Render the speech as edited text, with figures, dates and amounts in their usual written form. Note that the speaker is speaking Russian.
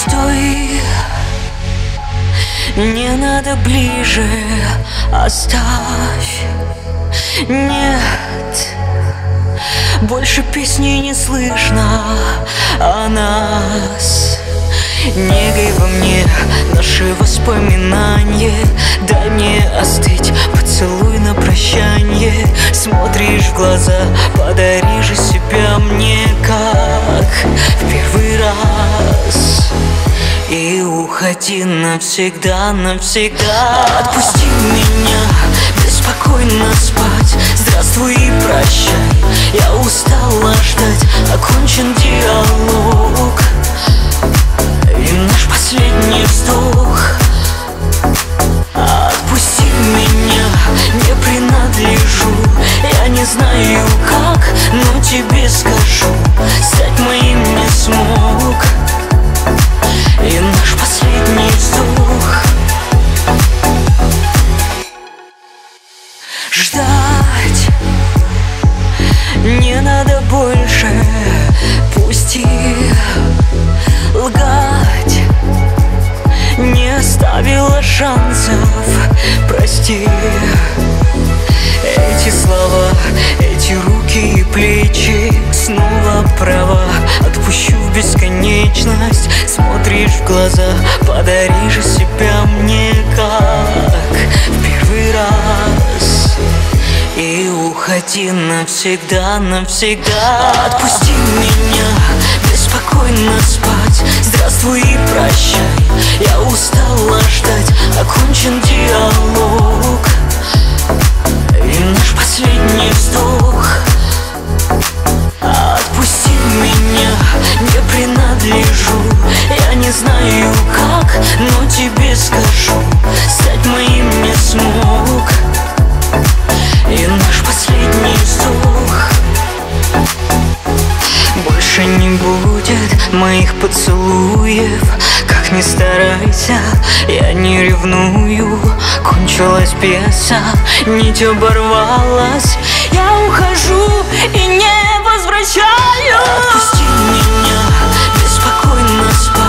Стой, не надо ближе, оставь. Нет, больше песни не слышно о нас. Негой во мне наши воспоминания. Дай мне остыть, поцелуй на прощанье. Смотришь в глаза, подари же себя мне, как в первый раз. И уходи навсегда, навсегда. Отпусти меня, беспокойно спать. Здравствуй и прощай, я устала ждать. Окончен диалог и наш последний вздох. Отпусти меня, не принадлежу. Я не знаю как, но тебе скажу. Стать моим не смог. И наш последний вздох. Ждать не надо больше. Пусти лгать. Не оставила шансов, прости. Эти слова, эти руки и плечи снова права. Отпущу в бесконечность. Смотришь в глаза, подари же себя мне, как в первый раз. И уходи навсегда, навсегда. Отпусти меня, беспокойно спать. Здравствуй и прощай, я устала ждать. Окончен диалог и наш последний вздох. Отпусти меня, не принадлежу. Я не знаю как, но тебе скажу. Стать моим не смог. И наш последний вздох. Больше не будет моих поцелуев. Как ни старайся, я не ревную. Кончилась пьеса, нить оборвалась. Я ухожу и не возвращаюсь. Отпусти меня, беспокойно спать.